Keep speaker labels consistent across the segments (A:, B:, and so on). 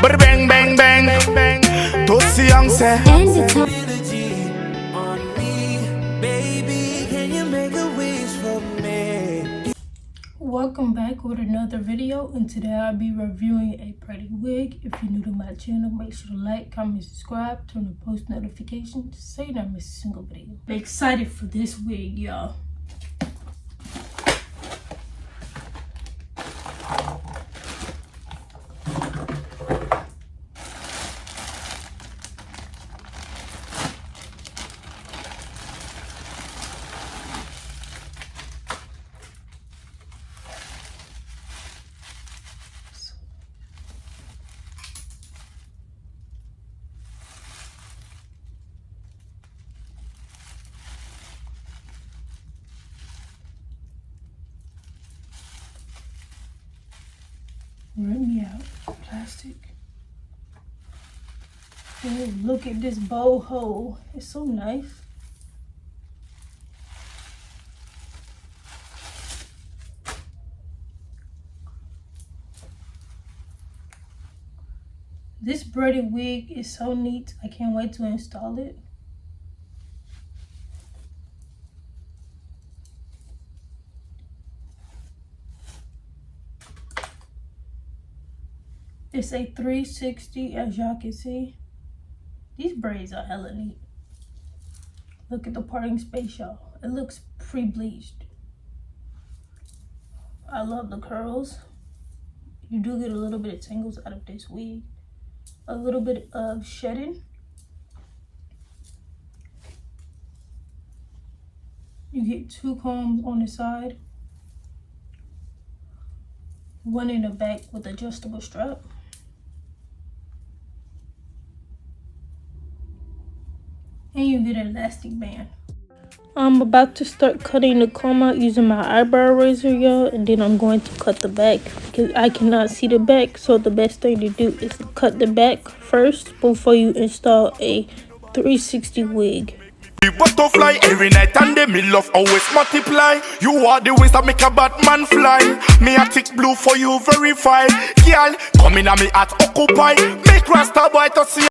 A: But bang bang bang bang. Tossy young say.
B: Welcome back with another video, and today I'll be reviewing a braiding wig. If you're new to my channel, make sure to like, comment, subscribe, turn on post notifications so you don't miss a single video. I'm excited for this wig, y'all. Rip me out, plastic. Oh, look at this bow hole. It's so nice. This braided wig is so neat. I can't wait to install it. It's a 360, as y'all can see. These braids are hella neat. Look at the parting space, y'all. It looks pre-bleached. I love the curls. You do get a little bit of tangles out of this wig. A little bit of shedding. You get 2 combs on the side. One in the back with adjustable strap. And you get an elastic band. I'm about to start cutting the comb out using my eyebrow razor, y'all, and then I'm going to cut the back because I cannot see the back. So the best thing to do is cut the back first before you install a 360 wig.
A: Butterfly every night and day, me love always multiply. You are the wings that make a Batman fly. Me a tick blue for you, verify. Girl, come in and me at occupy. Make Rasta boy to see.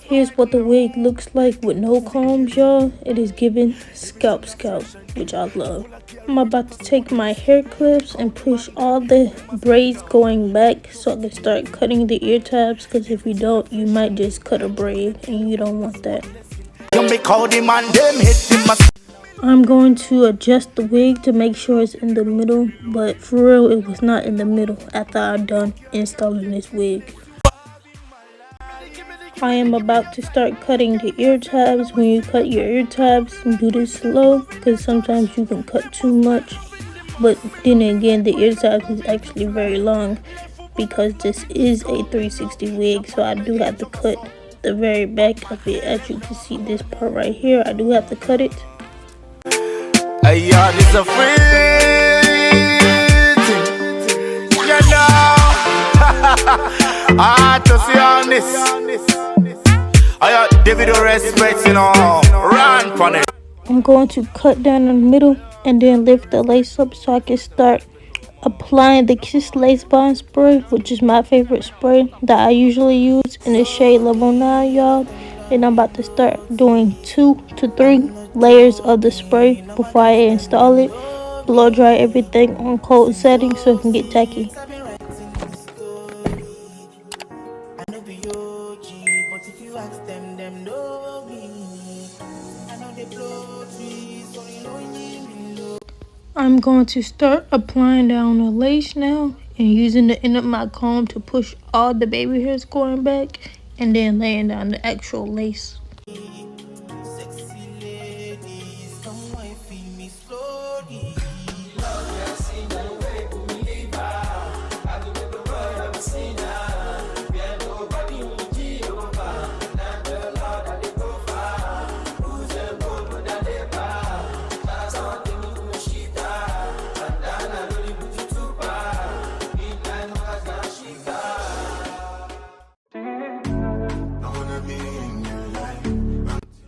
B: Here's what the wig looks like with no combs, y'all. It is giving scalp, which I love. I'm about to take my hair clips and push all the braids going back so I can start cutting the ear tabs, because if you don't, you might just cut a braid and you don't want that. I'm going to adjust the wig to make sure it's in the middle, but for real, it was not in the middle after I'm done installing this wig. I am about to start cutting the ear tabs. When you cut your ear tabs, do this slow because sometimes you can cut too much. But then again, the ear tabs is actually very long because this is a 360 wig, so I do have to cut the very back of it. As you can see, this part right here, I do have to cut it.
A: Hey, y'all, this a free thing. You know. I to see on this. I got David respect, you know. Run on it.
B: I'm going to cut down in the middle and then lift the lace up so I can start applying the Kiss Lace Bond spray, which is my favorite spray that I usually use in the shade level 9, y'all. And I'm about to start doing 2 to 3 layers of the spray before I install it. Blow dry everything on cold settings so it can get tacky. I'm going to start applying down the lace now and using the end of my comb to push all the baby hairs going back and then laying down the actual lace.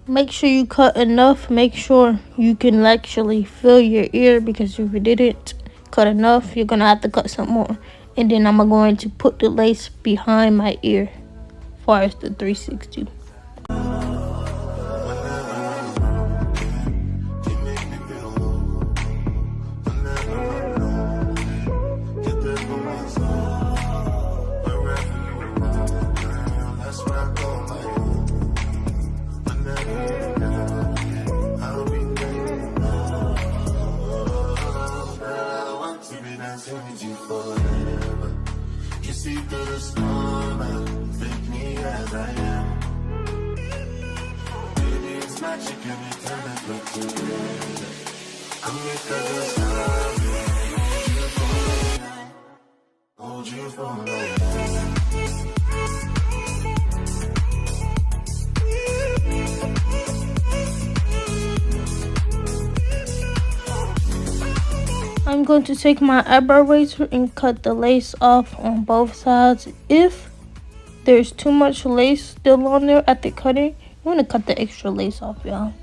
B: Make sure you cut enough. Make sure you can actually feel your ear, because if you didn't cut enough, you're gonna have to cut some more. And then I'm going to put the lace behind my ear. far as the 360.
C: You see through the storm and take me as I am. Baby, it's magic anytime I look together. Come here, cause hold you for me.
B: I'm going to take my eyebrow razor and cut the lace off on both sides. If there's too much lace still on there at the cutting, I'm going to cut the extra lace off, y'all.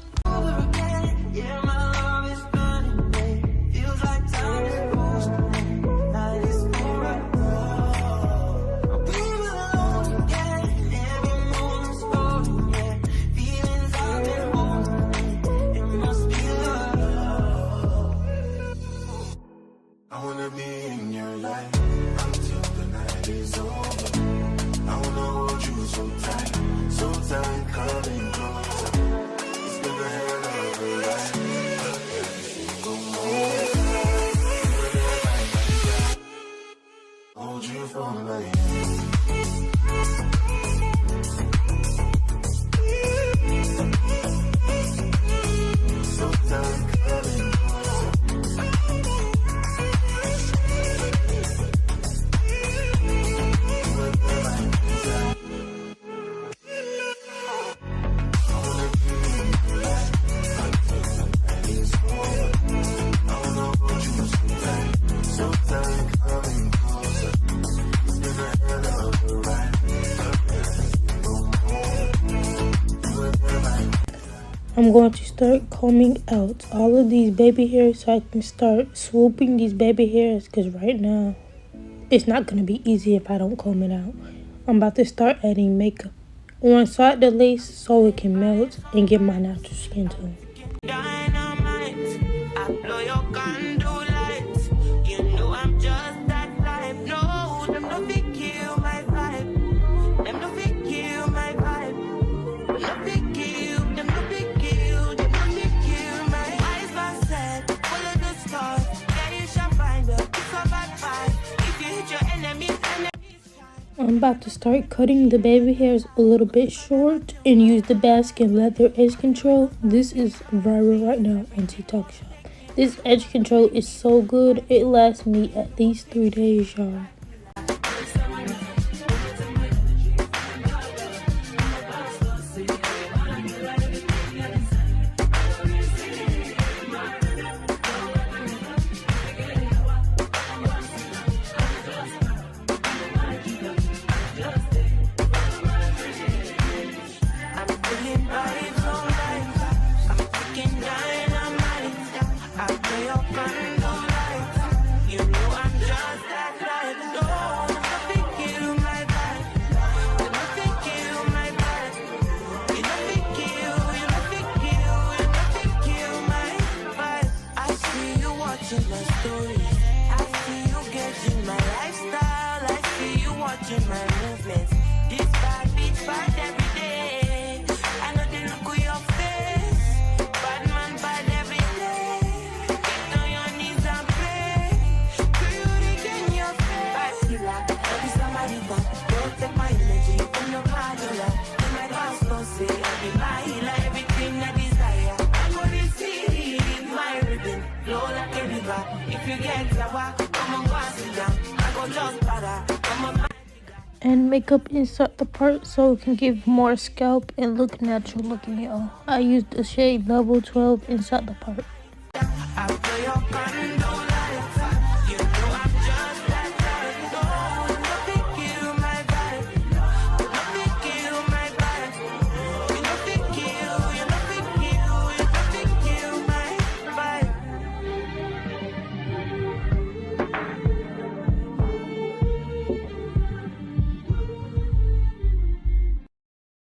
C: I wanna be in your life until the night is over. I wanna hold you so tight, coming closer. It's been a hell of a ride, but every single moment, hold you for life. So tight, coming closer.
B: I'm going to start combing out all of these baby hairs so I can start swooping these baby hairs, because right now it's not going to be easy if I don't comb it out. I'm about to start adding makeup on side the lace so it can melt and get my natural skin tone.
D: Dynamite, I blow your candle lights. You know I'm just that type. No, them no fit kill my vibe. Them no fit kill my vibe. No fit kill, them no fit kill, them no fit kill my eyes. My set, follow the stars. Yeah, you shall find her. It's a bad vibe. If you hit your enemies.
B: I'm about to start cutting the baby hairs a little bit short and use the basket leather edge control. This is viral right now on TikTok shop. This edge control is so good. It lasts me at least 3 days, y'all. And makeup insert the part so it can give more scalp and look natural looking, y'all. I used the shade level 12 inside the part.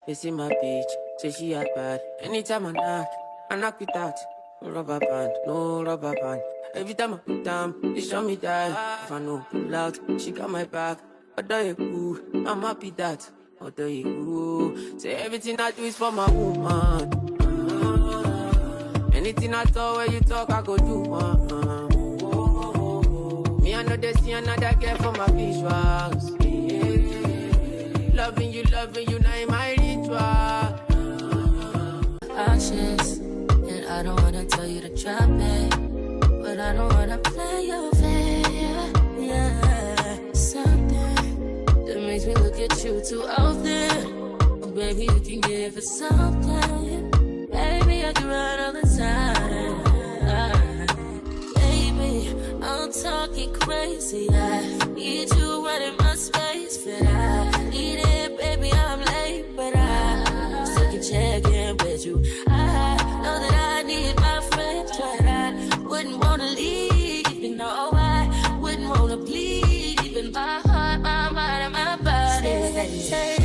D: They see my bitch, say she act bad. Anytime I knock it out. No rubber band, no rubber band. Every time I put down, they show me that. If I know pull out, she got my back. Although you cool, I'm happy that. Although you cool, say everything I do is for my woman. Anything I talk, when you talk, I go do. Me, I know they see another girl for my visuals. Loving you, now in my ritual.
E: Cautious, and I don't wanna tell you to drop it, but I don't wanna play your fair. Yeah, something that makes me look at you too often. Oh, baby, you can give it something. Baby, I can run all the time. Baby, I'm talking crazy. I need you running my space, but I need it, baby. I'm late, but I still can check in with you. I know that I need my friends, but I wouldn't wanna leave. You know, I wouldn't wanna bleed. Even my heart, my mind, and my body. Say